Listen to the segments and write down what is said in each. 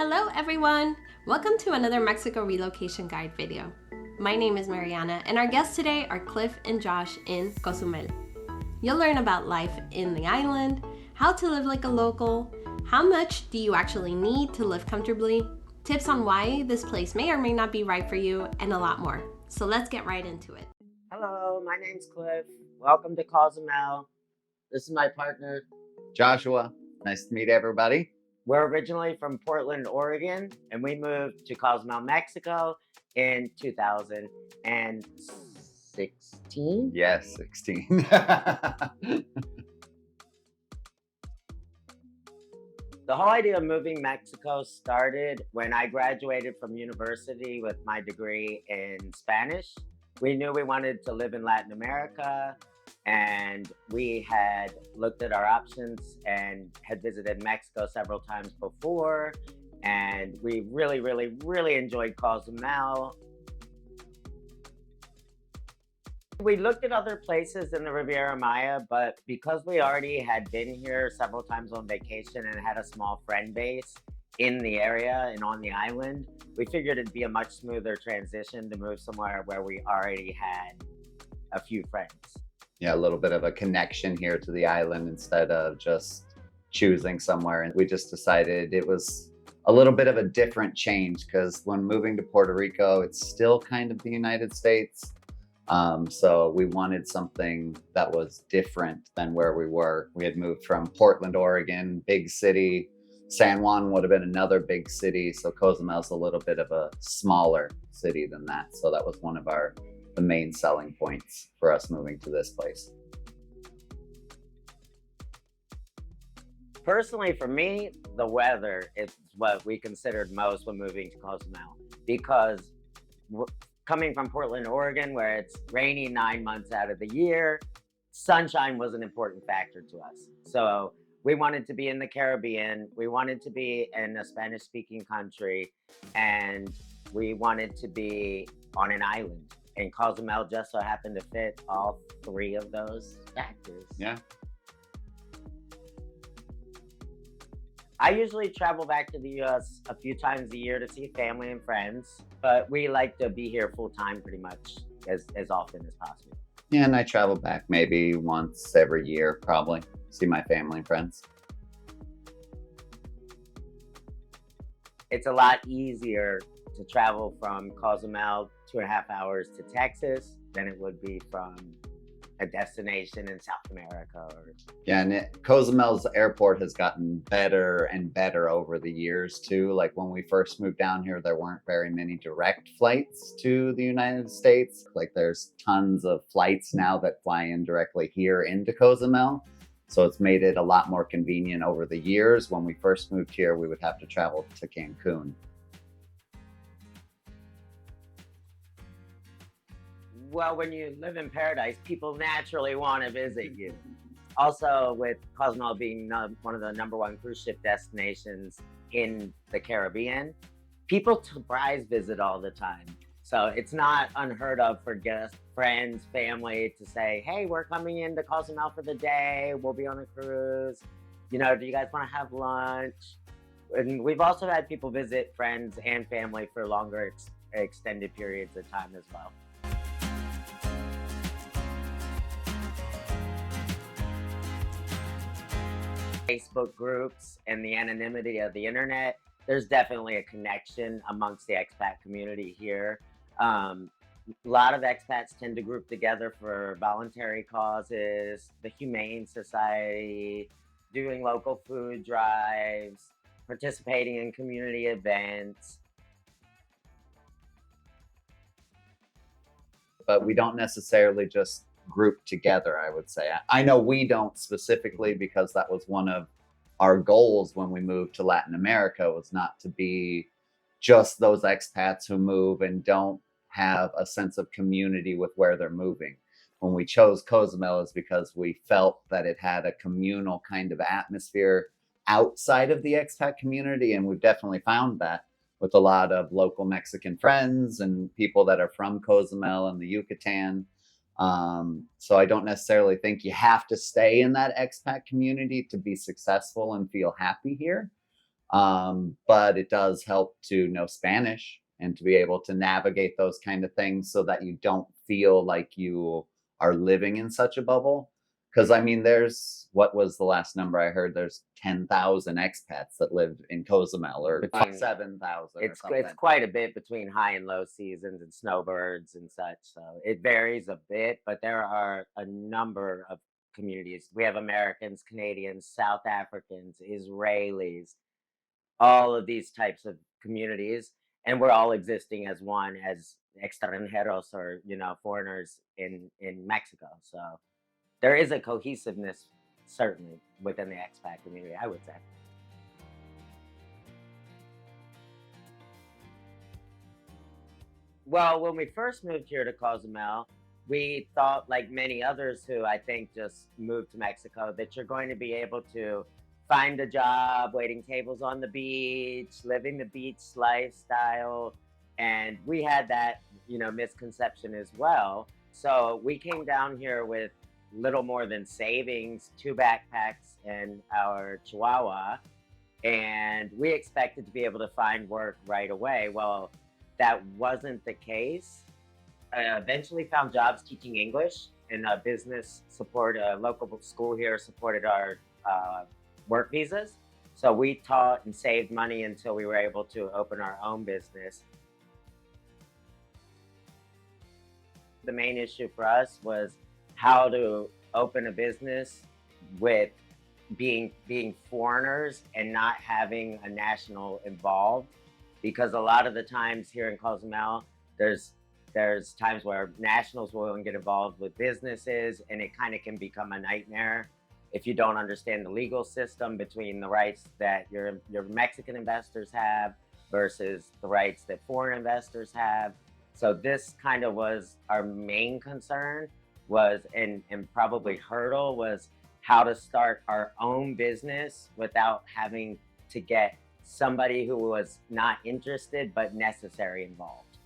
Hello everyone! Welcome to another Mexico relocation guide video. My name is Mariana and our guests today are Cliff and Josh in Cozumel. You'll learn about life in the island, how to live like a local, how much do you actually need to live comfortably, tips on why this place may or may not be right for you, and a lot more. So let's get right into it. Hello, my name's Cliff. Welcome to Cozumel. This is my partner. Joshua, nice to meet everybody. We're originally from Portland, Oregon, and we moved to Cozumel, Mexico in 2016. Yes, 16. The whole idea of moving Mexico started when I graduated from university with my degree in Spanish. We knew we wanted to live in Latin America, and we had looked at our options and had visited Mexico several times before, and we really enjoyed Cozumel. We looked at other places in the Riviera Maya, but because we already had been here several times on vacation and had a small friend base in the area and on the island, we figured it'd be a much smoother transition to move somewhere where we already had a few friends. Yeah, a little bit of a connection here to the island instead of just choosing somewhere. And we just decided it was a little bit of a different change because when moving to Puerto Rico, it's still kind of the United States. So we wanted something that was different than where we were. We had moved from Portland, Oregon, big city. San Juan would have been another big city. So Cozumel's a little bit of a smaller city than that. So that was one of the main selling points for us moving to this place. Personally, for me, the weather is what we considered most when moving to Cozumel, because coming from Portland, Oregon, where it's rainy 9 months out of the year, sunshine was an important factor to us. So we wanted to be in the Caribbean, we wanted to be in a Spanish-speaking country, and we wanted to be on an island. And Cozumel just so happened to fit all three of those factors. Yeah. I usually travel back to the US a few times a year to see family and friends, but we like to be here full time pretty much as often as possible. Yeah, and I travel back maybe once every year, probably, see my family and friends. It's a lot easier to travel from Cozumel 2.5 hours to Texas than it would be from a destination in South America. Yeah, and Cozumel's airport has gotten better and better over the years too. Like when we first moved down here, there weren't very many direct flights to the United States. Like there's tons of flights now that fly in directly here into Cozumel. So it's made it a lot more convenient over the years. When we first moved here, we would have to travel to Cancun. Well, when you live in paradise, people naturally want to visit you. Also, with Cozumel being one of the #1 cruise ship destinations in the Caribbean, people surprise visit all the time. So it's not unheard of for guests, friends, family to say, hey, we're coming into Cozumel for the day. We'll be on a cruise. You know, do you guys want to have lunch? And we've also had people visit friends and family for longer extended periods of time as well. Facebook groups and the anonymity of the internet, there's definitely a connection amongst the expat community here. A lot of expats tend to group together for voluntary causes, the Humane Society, doing local food drives, participating in community events. But we don't necessarily just group together, I would say. I know we don't specifically, because that was one of our goals when we moved to Latin America, was not to be just those expats who move and don't have a sense of community with where they're moving. When we chose Cozumel is because we felt that it had a communal kind of atmosphere outside of the expat community, and we've definitely found that with a lot of local Mexican friends and people that are from Cozumel and the Yucatan. So I don't necessarily think you have to stay in that expat community to be successful and feel happy here. But it does help to know Spanish and to be able to navigate those kind of things so that you don't feel like you are living in such a bubble. Because I mean, what was the last number I heard? There's 10,000 expats that live in Cozumel, or Between 7,000 or it's something. quite a bit between high and low seasons and snowbirds and such. So it varies a bit, but there are a number of communities. We have Americans, Canadians, South Africans, Israelis, all of these types of communities, and we're all existing as one, as extranjeros, or foreigners in Mexico. So there is a cohesiveness certainly within the expat community, I would say. Well, when we first moved here to Cozumel, we thought, like many others who I think just moved to Mexico, that you're going to be able to find a job, waiting tables on the beach, living the beach lifestyle. And we had that, misconception as well. So we came down here with little more than savings, 2 backpacks, and our Chihuahua, and we expected to be able to find work right away. Well, that wasn't the case. I eventually found jobs teaching English, and a business support, a local school here supported our work visas. So we taught and saved money until we were able to open our own business. The main issue for us was how to open a business with being foreigners and not having a national involved, because a lot of the times here in Cozumel, there's times where nationals will get involved with businesses, and it kind of can become a nightmare if you don't understand the legal system between the rights that your Mexican investors have versus the rights that foreign investors have. So this kind of was our main concern, and probably hurdle, was how to start our own business without having to get somebody who was not interested but necessary involved.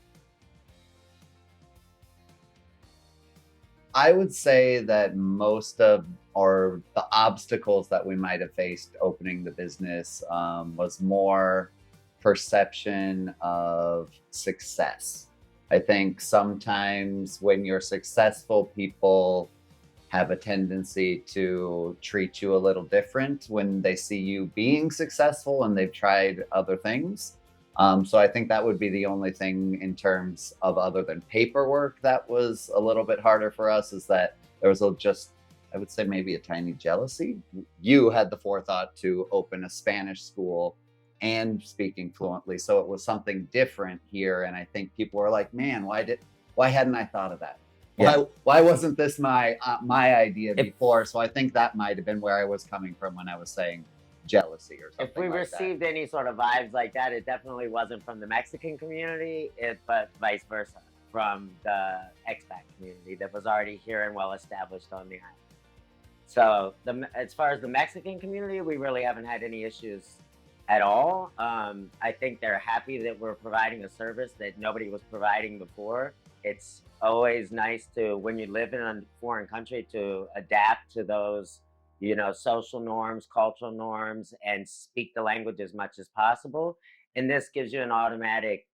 I would say that most of or the obstacles that we might have faced opening the business was more perception of success. I think sometimes when you're successful, people have a tendency to treat you a little different when they see you being successful and they've tried other things. So I think that would be the only thing in terms of, other than paperwork, that was a little bit harder for us, is that there was I would say maybe a tiny jealousy. You had the forethought to open a Spanish school and speaking fluently, so it was something different here. And I think people were like, man, why hadn't I thought of that? Yeah. Why wasn't this my idea before? So I think that might have been where I was coming from when I was saying jealousy or something. If we like received any sort of vibes like that, it definitely wasn't from the Mexican community, but vice versa, from the expat community that was already here and well established on the island. So as far as the Mexican community, we really haven't had any issues at all. I think they're happy that we're providing a service that nobody was providing before. It's always nice to, when you live in a foreign country, to adapt to those, social norms, cultural norms, and speak the language as much as possible. And this gives you an automatic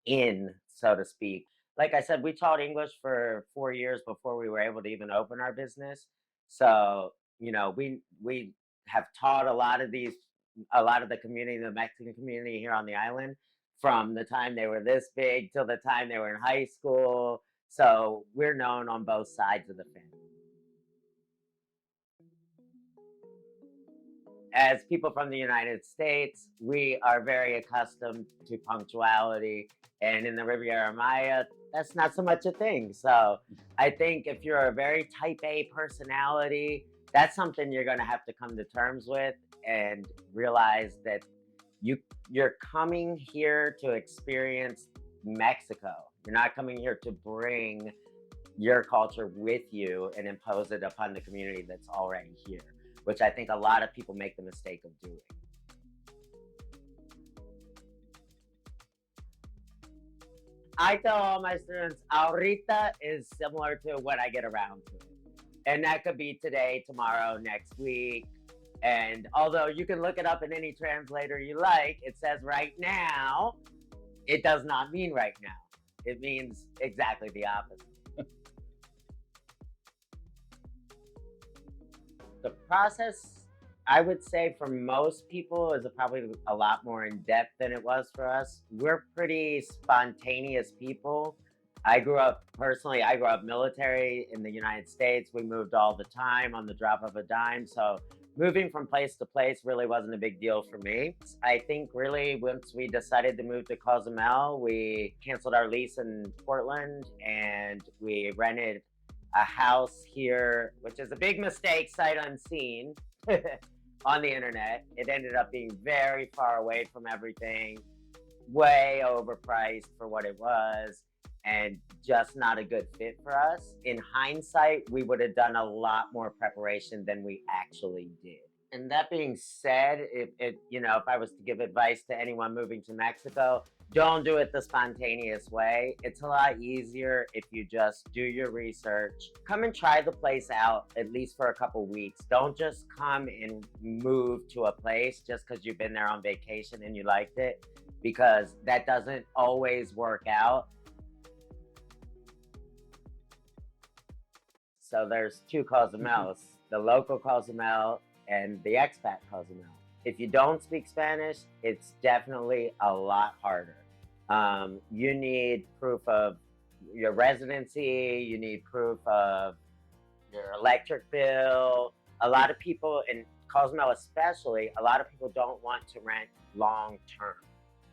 in, so to speak. Like I said, we taught English for 4 years before we were able to even open our business. So, we have taught a lot of the community, the Mexican community here on the island, from the time they were this big till the time they were in high school. So we're known on both sides of the fence. As people from the United States, we are very accustomed to punctuality. And in the Riviera Maya, that's not so much a thing. So I think if you're a very type A personality, that's something you're going to have to come to terms with and realize that you're coming here to experience Mexico. You're not coming here to bring your culture with you and impose it upon the community that's already here, which I think a lot of people make the mistake of doing. I tell all my students, ahorita is similar to when I get around to it. And that could be today, tomorrow, next week. And although you can look it up in any translator you like, it says right now, it does not mean right now. It means exactly the opposite. The process, I would say, for most people is probably a lot more in depth than it was for us. We're pretty spontaneous people. I grew up military in the United States. We moved all the time on the drop of a dime. So moving from place to place really wasn't a big deal for me. I think really once we decided to move to Cozumel, we canceled our lease in Portland and we rented a house here, which is a big mistake, sight unseen, on the internet. It ended up being very far away from everything, way overpriced for what it was, and just not a good fit for us. In hindsight, we would have done a lot more preparation than we actually did. And that being said, if I was to give advice to anyone moving to Mexico, don't do it the spontaneous way. It's a lot easier if you just do your research. Come and try the place out at least for a couple weeks. Don't just come and move to a place just because you've been there on vacation and you liked it, because that doesn't always work out. So there's two Cozumels, the local Cozumel and the expat Cozumel. If you don't speak Spanish, it's definitely a lot harder. You need proof of your residency, you need proof of your electric bill. A lot of people, in Cozumel especially, a lot of people don't want to rent long term.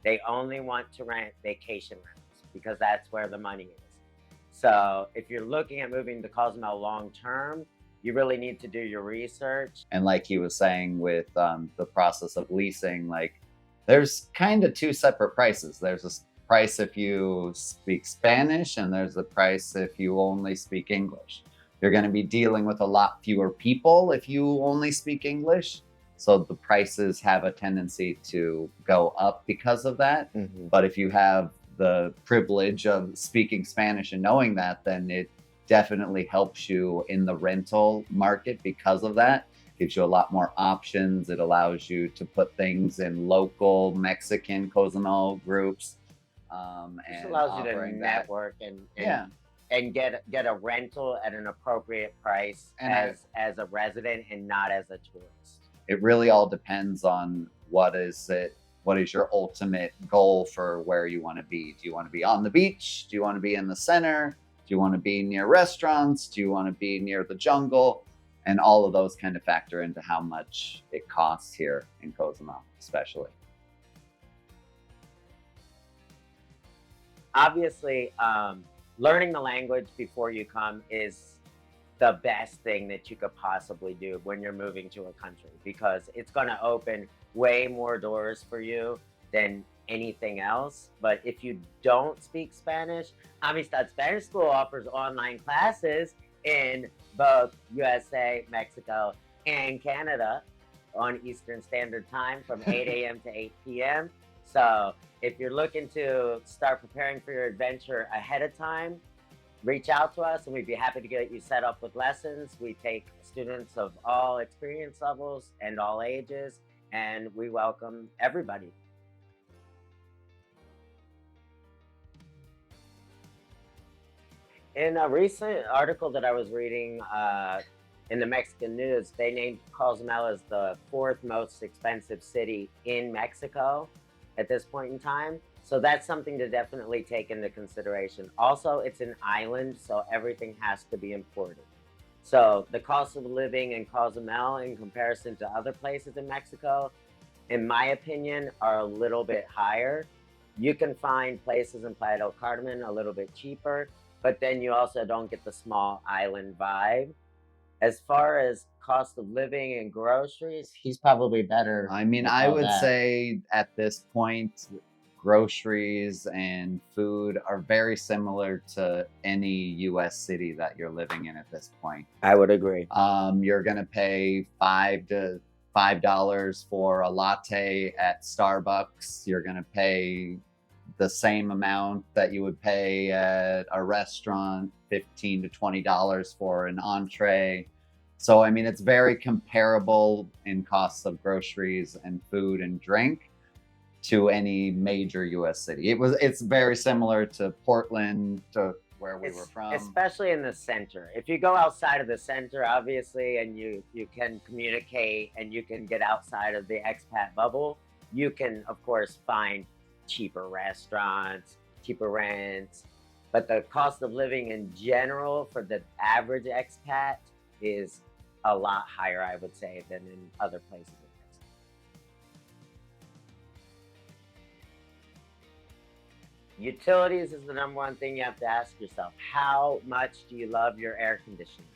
They only want to rent vacation rentals because that's where the money is. So if you're looking at moving to Cozumel long term, you really need to do your research. And like he was saying with the process of leasing, like there's kind of two separate prices. There's a price if you speak Spanish, and there's a price if you only speak English. You're going to be dealing with a lot fewer people if you only speak English. So the prices have a tendency to go up because of that. Mm-hmm. But if you have the privilege of speaking Spanish and knowing that, then it definitely helps you in the rental market because of that. Gives you a lot more options. It allows you to put things in local Mexican Cozumel groups. It allows you to network and get a rental at an appropriate price and as a resident and not as a tourist. It really all depends on what is your ultimate goal for where you want to be. Do you want to be on the beach? Do you want to be in the center? Do you want to be near restaurants? Do you want to be near the jungle? And all of those kind of factor into how much it costs here in Cozumel, especially. Obviously, learning the language before you come is the best thing that you could possibly do when you're moving to a country, because it's going to open way more doors for you than anything else. But if you don't speak Spanish, Amistad Spanish School offers online classes in both USA, Mexico, and Canada on Eastern Standard Time from 8 a.m. to 8 p.m. So if you're looking to start preparing for your adventure ahead of time, reach out to us and we'd be happy to get you set up with lessons. We take students of all experience levels and all ages, and we welcome everybody. In a recent article that I was reading in the Mexican news, they named Cozumel as the 4th most expensive city in Mexico at this point in time. So that's something to definitely take into consideration. Also, it's an island, so everything has to be imported. So the cost of living in Cozumel in comparison to other places in Mexico, in my opinion, are a little bit higher. You can find places in Playa del Carmen a little bit cheaper, but then you also don't get the small island vibe. As far as cost of living and groceries, he's probably better. I mean, I would say at this point, groceries and food are very similar to any US city that you're living in at this point. I would agree. You're going to pay $5 for a latte at Starbucks. You're going to pay the same amount that you would pay at a restaurant, $15 to $20 for an entree. So, I mean, it's very comparable in costs of groceries and food and drink to any major US city. It's very similar to Portland, to where we were from. Especially in the center. If you go outside of the center, obviously, and you can communicate and you can get outside of the expat bubble, you can of course find cheaper restaurants, cheaper rents. But the cost of living in general for the average expat is a lot higher, I would say, than in other places. Utilities is the number one thing you have to ask yourself. How much do you love your air conditioner?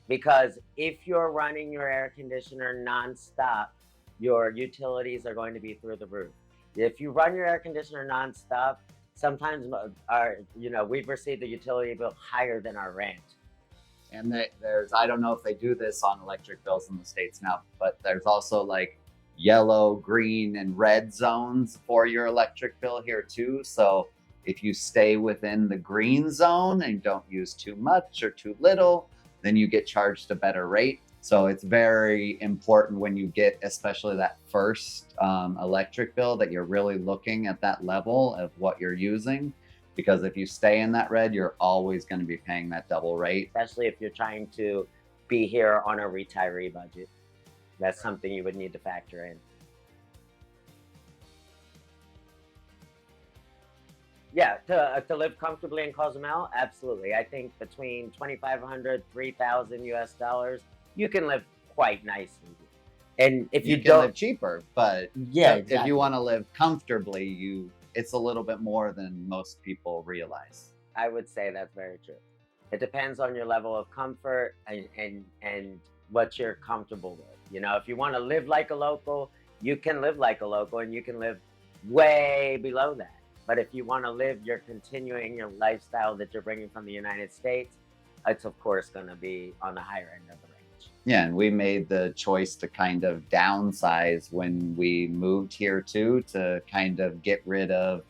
Because if you're running your air conditioner nonstop, your utilities are going to be through the roof. If you run your air conditioner nonstop, sometimes we've received a utility bill higher than our rent. And there's, I don't know if they do this on electric bills in the States now, but there's also like yellow, green, and red zones for your electric bill here too. So if you stay within the green zone and don't use too much or too little, then you get charged a better rate. So it's very important when you get, especially that first electric bill, that you're really looking at that level of what you're using. Because if you stay in that red, you're always going to be paying that double rate. Especially if you're trying to be here on a retiree budget. That's something you would need to factor in. Yeah, to live comfortably in Cozumel, absolutely. I think between $2,500, $3,000 US dollars, you can live quite nicely. And if you can don't live cheaper, but yeah, if exactly. you want to live comfortably, it's a little bit more than most people realize. I would say that's very true. It depends on your level of comfort and what you're comfortable with. You know, if you want to live like a local, you can live like a local, and you can live way below that. But if you want to live, you're continuing your lifestyle that you're bringing from the United States, it's of course going to be on the higher end of the range. Yeah, and we made the choice to kind of downsize when we moved here too, to kind of get rid of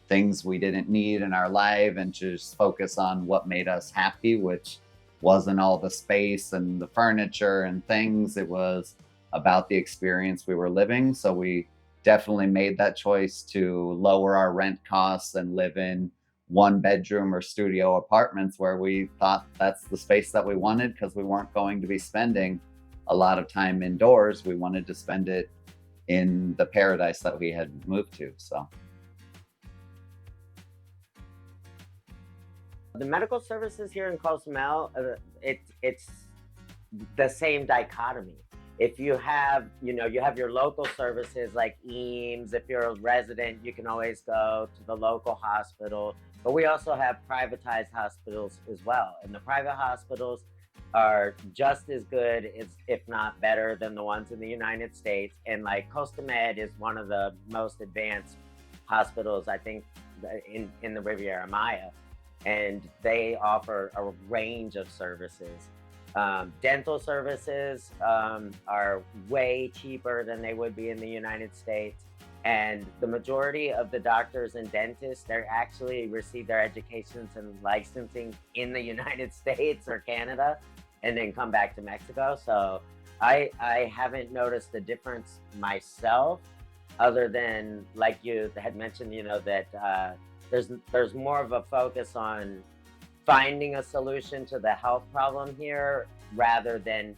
things we didn't need in our life and just focus on what made us happy, which wasn't all the space and the furniture and things. It was about the experience we were living. So we definitely made that choice to lower our rent costs and live in 1-bedroom or studio apartments where we thought that's the space that we wanted, because we weren't going to be spending a lot of time indoors. We wanted to spend it in the paradise that we had moved to. So the medical services here in Cozumel, it's the same dichotomy. If you have, you have your local services like EAMS. If you're a resident, you can always go to the local hospital. But we also have privatized hospitals as well. And the private hospitals are just as good, if not better, than the ones in the United States. And like Costa Med is one of the most advanced hospitals, I think, in the Riviera Maya. And they offer a range of services. Dental services are way cheaper than they would be in the United States. And the majority of the doctors and dentists, they actually receive their educations and licensing in the United States or Canada, and then come back to Mexico. So I haven't noticed the difference myself, other than, like you had mentioned, that there's more of a focus on finding a solution to the health problem here, rather than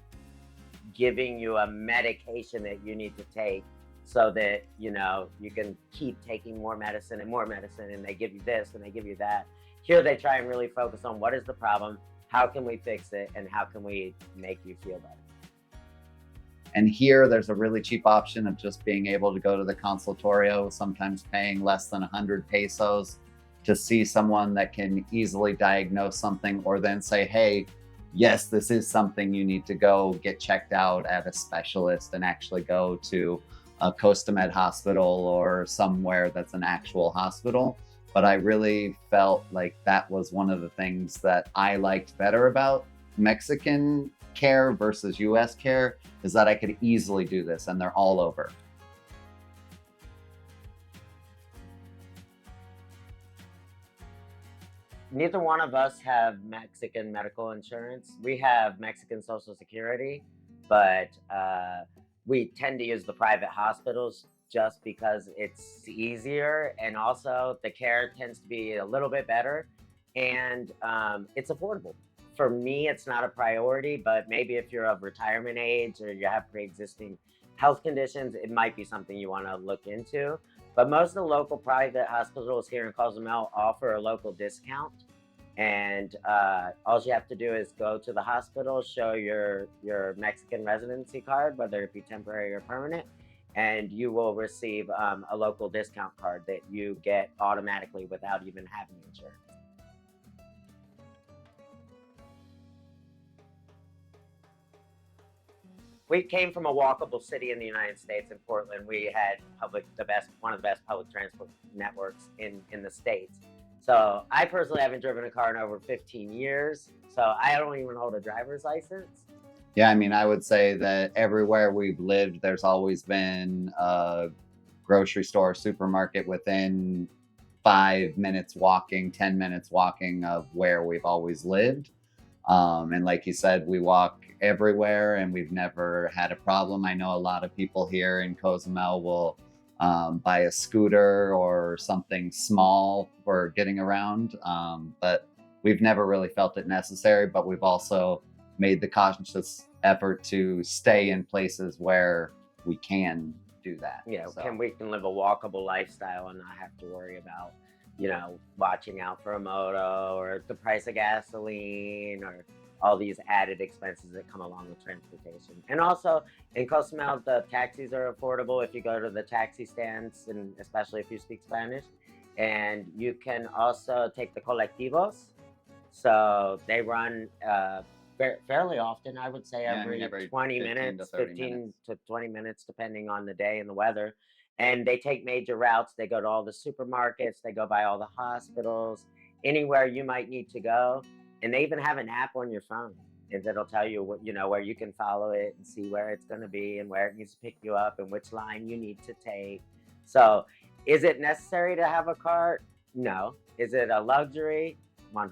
giving you a medication that you need to take so that you can keep taking more medicine, and they give you this and they give you that. Here they try and really focus on what is the problem, how can we fix it, and how can we make you feel better. And here there's a really cheap option of just being able to go to the consultorio, sometimes paying less than 100 pesos to see someone that can easily diagnose something, or then say, hey, yes, this is something you need to go get checked out at a specialist, and actually go to a Costa Med hospital or somewhere that's an actual hospital. But I really felt like that was one of the things that I liked better about Mexican care versus US care, is that I could easily do this, and they're all over. neither one of us have Mexican medical insurance. We have Mexican Social Security, but we tend to use the private hospitals just because it's easier, and also the care tends to be a little bit better, and it's affordable. For me, it's not a priority, but maybe if you're of retirement age or you have pre-existing health conditions, it might be something you want to look into. But most of the local private hospitals here in Cozumel offer a local discount. And all you have to do is go to the hospital, show your Mexican residency card, whether it be temporary or permanent, and you will receive a local discount card that you get automatically without even having insurance. We came from a walkable city in the United States, in Portland. We had one of the best public transport networks in the States. So I personally haven't driven a car in over 15 years. So I don't even hold a driver's license. Yeah, I mean, I would say that everywhere we've lived, there's always been a grocery store, supermarket within 5 minutes walking, 10 minutes walking of where we've always lived. And like you said, we walk everywhere and we've never had a problem. I know a lot of people here in Cozumel will buy a scooter or something small for getting around. But we've never really felt it necessary, but we've also made the conscious effort to stay in places where we can do that. Yeah, So, we can live a walkable lifestyle and not have to worry about, watching out for a moto or the price of gasoline or all these added expenses that come along with transportation. And also in Cozumel, the taxis are affordable if you go to the taxi stands, and especially if you speak Spanish. And you can also take the colectivos. So they run fairly often, I would say yeah, I every mean, every 20 15 to minutes, 30 15 minutes. to 20 minutes, depending on the day and the weather. And they take major routes. They go to all the supermarkets, they go by all the hospitals, anywhere you might need to go. And they even have an app on your phone, and that'll tell you where you can follow it and see where it's going to be and where it needs to pick you up and which line you need to take. So, is it necessary to have a car? No. Is it a luxury? 100%.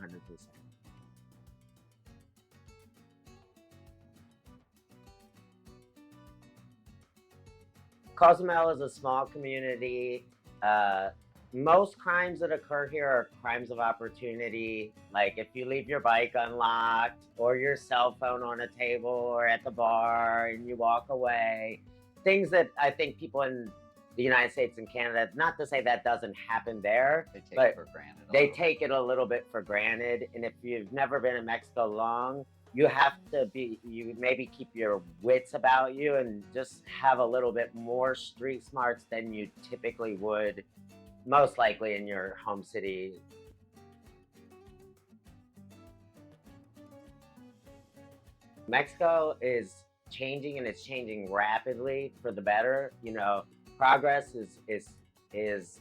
Cozumel is a small community. Most crimes that occur here are crimes of opportunity. Like if you leave your bike unlocked or your cell phone on a table or at the bar and you walk away, things that I think people in the United States and Canada, not to say that doesn't happen there, They take but it for granted. they take it a little bit for granted. And if you've never been in Mexico long, you maybe keep your wits about you and just have a little bit more street smarts than you typically would, most likely in your home city. Mexico is changing, and it's changing rapidly for the better. Progress is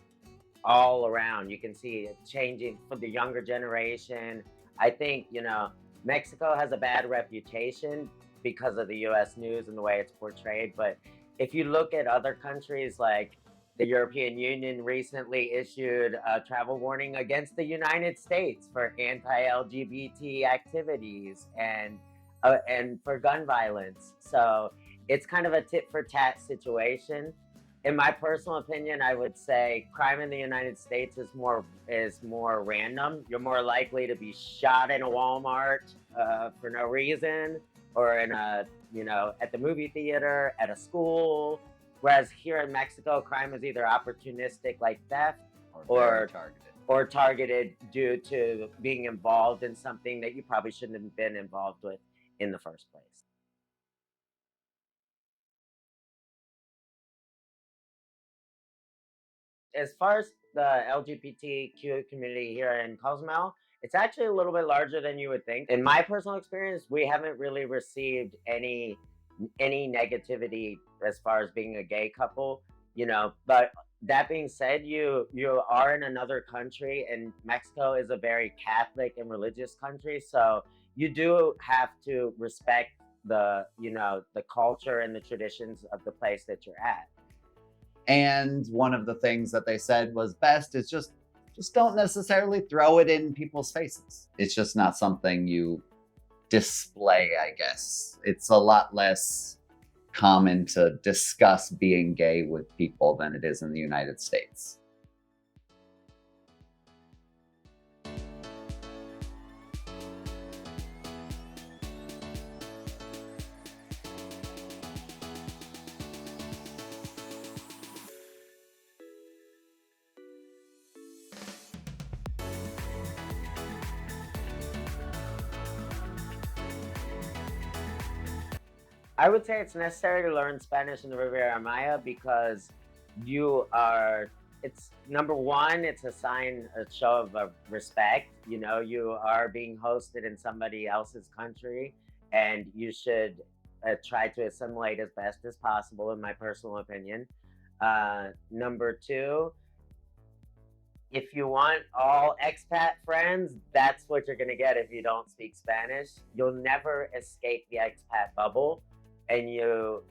all around. You can see it changing for the younger generation. I think, Mexico has a bad reputation because of the US news and the way it's portrayed. But if you look at other countries, like the European Union recently issued a travel warning against the United States for anti-LGBT activities and for gun violence. So it's kind of a tit for tat situation. In my personal opinion, I would say crime in the United States is more random. You're more likely to be shot in a Walmart for no reason, or at the movie theater, at a school. Whereas here in Mexico, crime is either opportunistic, like theft, Or targeted. or targeted due to being involved in something that you probably shouldn't have been involved with in the first place. As far as the LGBTQ community here in Cozumel, it's actually a little bit larger than you would think. In my personal experience, we haven't really received any negativity as far as being a gay couple, But that being said, you are in another country, and Mexico is a very Catholic and religious country, so you do have to respect the culture and the traditions of the place that you're at. And one of the things that they said was best is just just don't necessarily throw it in people's faces. It's just not something you display, I guess. It's a lot less common to discuss being gay with people than it is in the United States. I would say it's necessary to learn Spanish in the Riviera Maya because it's number one, it's a show of respect. You know, you are being hosted in somebody else's country and you should try to assimilate as best as possible, in my personal opinion. Number two, if you want all expat friends, that's what you're going to get if you don't speak Spanish. You'll never escape the expat bubble. And you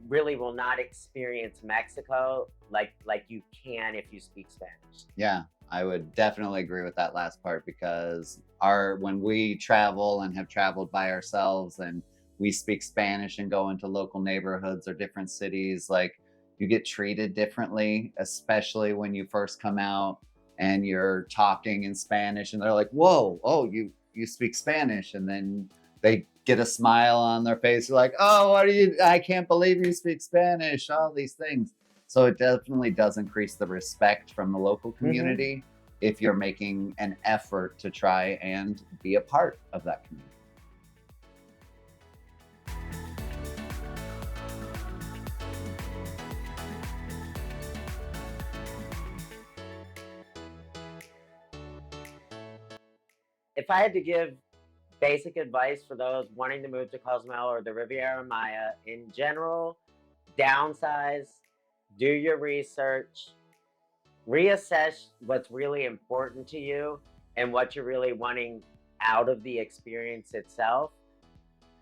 really will not experience Mexico like you can if you speak Spanish. Yeah, I would definitely agree with that last part, because when we travel and have traveled by ourselves and we speak Spanish and go into local neighborhoods or different cities, like, you get treated differently, especially when you first come out and you're talking in Spanish and they're like, whoa, oh, you speak Spanish. And then they get a smile on their face. They're like, oh, I can't believe you speak Spanish, all these things. So it definitely does increase the respect from the local community if you're making an effort to try and be a part of that community. If I had to give basic advice for those wanting to move to Cozumel or the Riviera Maya in general, downsize, do your research, reassess what's really important to you and what you're really wanting out of the experience itself.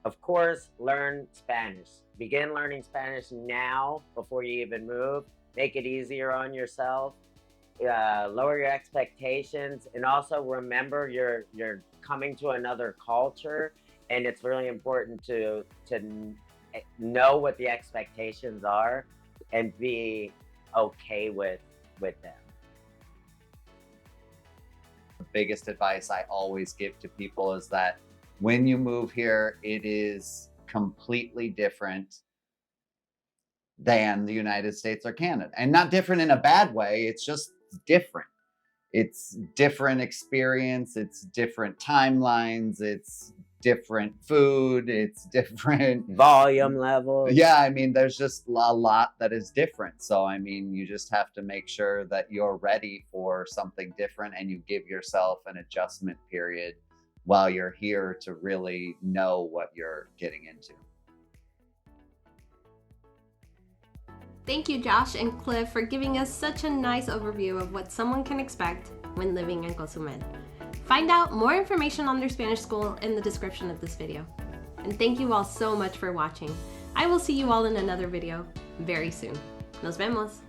Of course, learn Spanish. Begin learning Spanish now before you even move. Make it easier on yourself. Lower your expectations, and also remember you're coming to another culture, and it's really important to know what the expectations are and be okay with them. The biggest advice I always give to people is that when you move here, it is completely different than the United States or Canada, and not different in a bad way. It's just different. It's different experience. It's different timelines. It's different food. It's different volume level. Yeah, I mean, there's just a lot that is different. So, I mean, you just have to make sure that you're ready for something different and you give yourself an adjustment period while you're here to really know what you're getting into. Thank you, Josh and Cliff, for giving us such a nice overview of what someone can expect when living in Cozumel. Find out more information on their Spanish school in the description of this video. And thank you all so much for watching. I will see you all in another video very soon. Nos vemos!